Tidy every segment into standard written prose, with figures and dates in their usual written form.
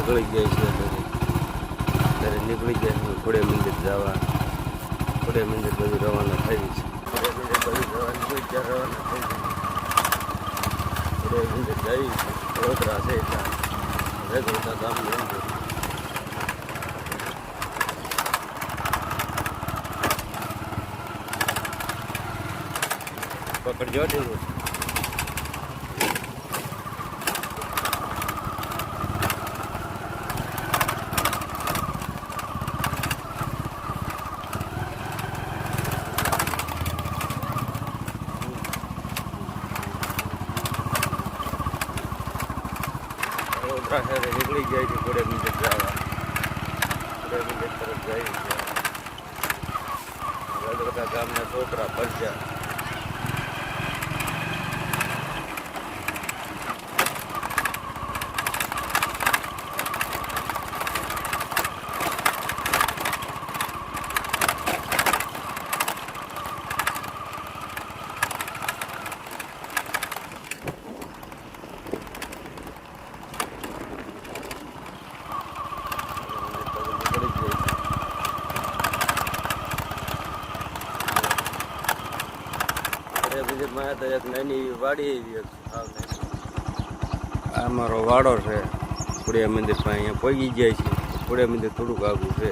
નીકળી જાય છે ત્યારે નીકળી જાય છે ખોડે મંદિર જવા. ખોડે મંદિર બધું રવાના થઈ છે. ખોડે મંદિર બધું રવાના થઈ છે. ખોડે મંદિર જઈ છે. વડોદરા છે રેગોતા ગામની અંદર. પકડજો ઢીલું. વડોદરા શહેરે નીકળી જાય છે ખોડે મંદિર જવા. ખોડે મંદિર તરફ જાય છે. વડોદરા ગામના છોકરા પરજા. મંદિરમાં તો એક નાની વાડી. આ મારો વાડો છે ખોડિયાર મંદિર પાસે. અહીંયા પહોંચી જાય છે. ખોડિયાર મંદિર થોડુંક આગું છે.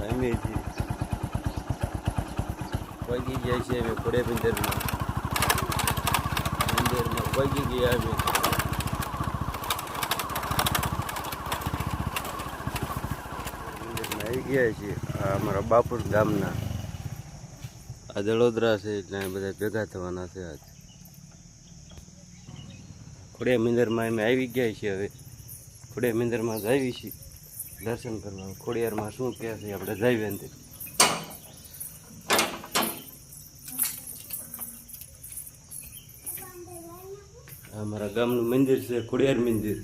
અહીંથી પહોંચી જાય છે અમે ખોડિયાર મંદિરમાં. પહોંચી ગયા અમે. આવી ગયા છીએ. આ અમારા બાપુર ગામના આ વડોદરા છે એટલે બધા ભેગા થવાના છે આજ. ખોડિયાર મંદિરમાં અમે આવી ગયા છીએ. હવે ખોડિયાર મંદિરમાં જ આવી છીએ દર્શન કરવા. ખોડિયારમાં શું કહે છે આપણે જઈએ અંદર. અમારા ગામનું મંદિર છે ખોડિયાર મંદિર.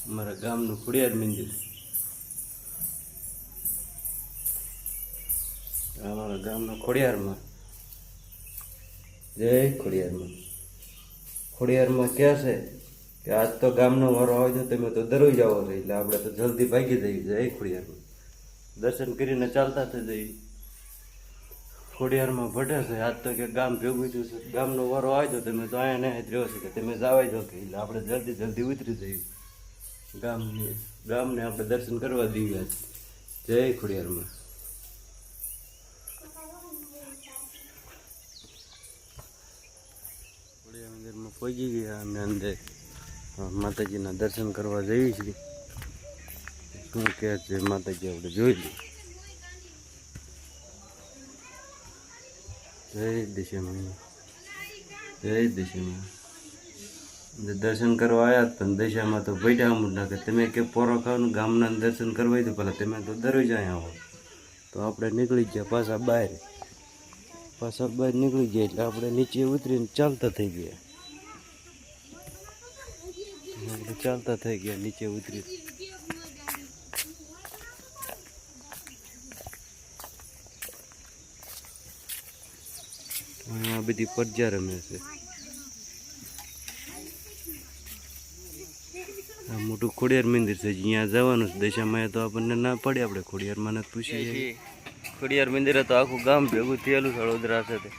અમારા ગામનું ખોડિયાર મંદિર. અમારા ગામના ખોડિયારમાં. જય ખોડિયારમાં. ખોડિયારમાં ક્યાં છે કે આજ તો ગામનો વારો આવે છે તમે તો દરરોજ આવો છો એટલે આપણે તો જલ્દી ભાગી જઈએ. જય ખોડિયારમાં. દર્શન કરીને ચાલતા થઈ જઈએ. ખોડિયારમાં ભટે છે આજ તો કે ગામ ભેગું થયું છે. ગામનો વારો આવે તો તમે તો અહીંયા નહીં રહ્યો છે કે તમે જવાય છો કે એટલે આપણે જલ્દી ઉતરી જઈએ ગામને આપણે દર્શન કરવા દઈએ. જય ખોડિયારમાં. ખોડિયાર મંદિરમાં પહોંચી ગયા અમે અંદર. માતાજીના દર્શન કરવા જઈએ છીએ. શું કહે છે માતાજી આપણે જોઈ લઈએ. જય દિશામાં. જય દિશામાં. દર્શન કરવા આવ્યા પણ દિશામાં તો બેઠા અમુક નાખે. તમે કે પોરો ખાવાનું ગામના દર્શન કરવા તો પેલા તમે તો દરરોજ અહીંયા આવો. તો આપણે નીકળી ગયા પાછા બહાર નીકળી ગયા એટલે આપણે નીચે ઉતરીને ચાલતા થઈ ગયા. નીચે ઉતરી. અહીંયા બધી પરજા રમે છે. આ મોટું ખોડિયાર મંદિર છે. અહીંયા જવાનું છે દશામાં તો આપણને ના પડે. આપણે ખોડિયારમાં ને પૂછીએ. ખોડિયાર મંદિરે તો આખું ગામ ભેગું થયેલું છે વડોદરા સાથે.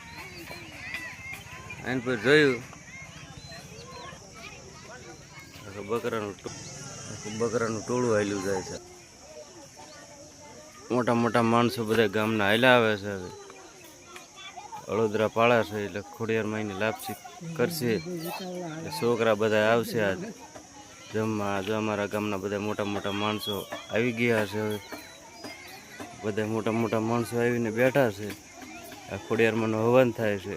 એના પર જોયું બકરાનું ટોળું હાલ્યું જાય છે. મોટા મોટા માણસો બધા ગામના હાલ્યા આવે છે. હવે વડોદરા પાળા છે એટલે ખોડિયારમાં એની લાપસી કરશે. છોકરા બધા આવશે આજ જમવા. જો અમારા ગામના બધા મોટા મોટા માણસો આવી ગયા છે. હવે બધા મોટા માણસો આવીને બેઠા છે. આ ખોડિયારમાં હવન થાય છે.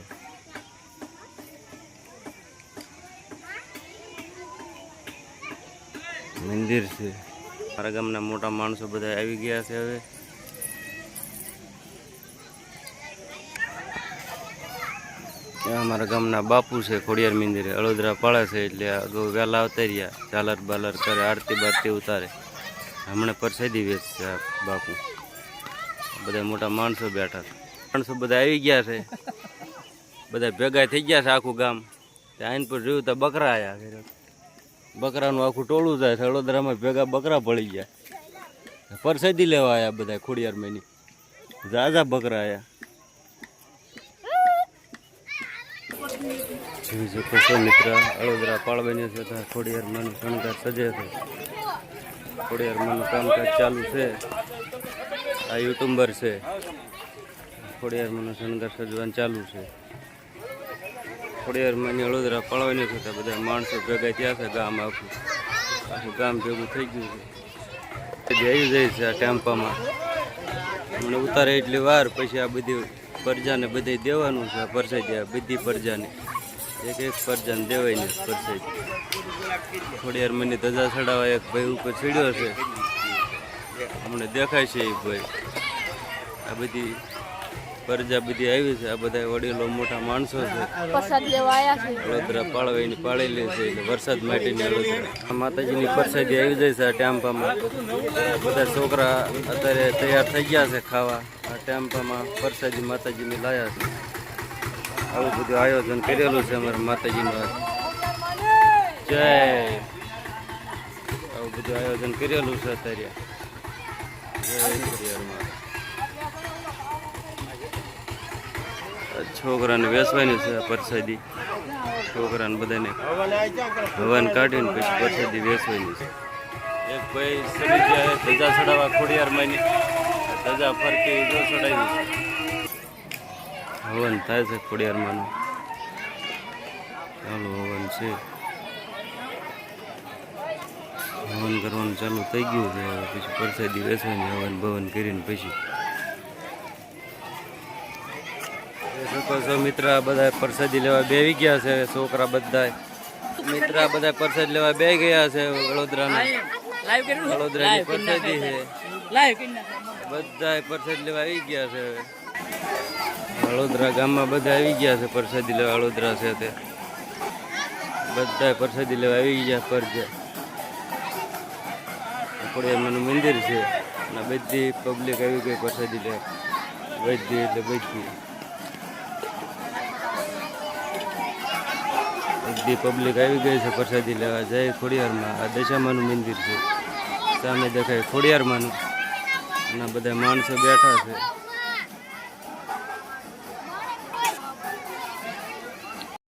મંદિર છે. મારા ગામના મોટા માણસો બધા આવી ગયા છે. હવે અમારા ગામના બાપુ છે ખોડિયાર મંદિરે વડોદરા પાળે છે એટલે અગાઉ વહેલા આવતા રહ્યા. ઝાલર બાલર કરે, આરતી બારતી ઉતારે. હમણાં પ્રસાદી વેચશે આ બાપુ. બધા મોટા માણસો બેઠા છે. માણસો બધા આવી ગયા છે. બધા ભેગા થઈ ગયા છે આખું ગામ. આઈન પર જોયું તો બકરા આવ્યા ઘરે. બકરાનું આખું ટોળું જાય. હળોદરામાં ભેગા બકરા પડી ગયા. પરસેદી લેવા આવ્યા બધા ખોડિયાર મહિની. ઝાઝા બકરા આવ્યા. જોઈ શકો છો મિત્ર, હળોદરા પાળવાની છતાં ખોડિયાર માનું શણગાર સજે છે. ખોડિયાર માનું કામકાજ ચાલુ છે. આ યુટ્યુબર છે. ખોડિયાર માનું શણગાર સજવાનું ચાલુ છે. ખોડિયાર માની હળોદરા પાળવાની છતાં બધા માણસો ભેગા થયા છે. ગામ આખું ગામ ભેગું થઈ ગયું છે. આવી જાય છે આ ટેમ્પામાં. મને ઉતારે એટલી વાર પછી આ બધી પરજાને બધે દેવાનું છે. પરસાઈ બધી પરજાને એક એક પરજાને દેવાય ને પરસાઈ. ખોડિયાર મને ધજા ચડાવવા એક ભાઈ ઉપર ચડ્યો છે. અમને દેખાય છે એ ભાઈ. આ બધી પરજા બધી આવી છે. આ બધા વડીલો મોટા માણસો છે. હળોદરા પાળવાની પાળેલી છે એટલે વરસાદ માટેની હળોદરા માતાજીની પ્રસાદી આવી જાય છે. આ ટેમ્પામાં બધા છોકરા અત્યારે તૈયાર થઈ ગયા છે ખાવા. આ ટેમ્પામાં પ્રસાદી માતાજીની લાયા છે. આવું બધું આયોજન કરેલું છે અમારા માતાજીનું. જય આવું બધું આયોજન કરેલું છે અત્યારે. જય ખોડિયારમાં. છોકરાને વેચવાની છે પ્રસાદી. છોકરાને બધાને હવન કાઢીને પછી પ્રસાદી વેચવાની છે. એક ભાઈ ચડી ગયા ધજા ચડાવવા ખોડિયાર માની. ધજા ફરતી જો ચડાવી છે. હવન થાય છે ખોડિયાર માનું. ચાલુ હવન છે. હવન કરવાનું ચાલુ થઈ ગયું છે. પછી પ્રસાદી વેચવાની હવન ભવન કરીને પછી મિત્ર બધા પ્રસાદી લેવા બેસી ગયા છે. છોકરા બધા મિત્ર બધા પ્રસાદી લેવા બે ગયા છે. વડોદરાની પ્રસાદી છે. બધા પ્રસાદી લેવા આવી ગયા છે. વડોદરા ગામમાં બધા આવી ગયા છે પ્રસાદી લેવા. વડોદરા છે તે બધા પ્રસાદી લેવા આવી ગયા. પરજા ખોડિયારમાંનું મંદિર છે અને બધી પબ્લિક આવી ગઈ પ્રસાદી લેવા. બધી એટલે બધી પબ્લિક આવી ગઈ છે પ્રસાદી લેવા. જય ખોડિયારમાં. આ દશામાનું મંદિર છે. સામે દેખાય ખોડિયારમાંનું અને બધા માણસો બેઠા છે.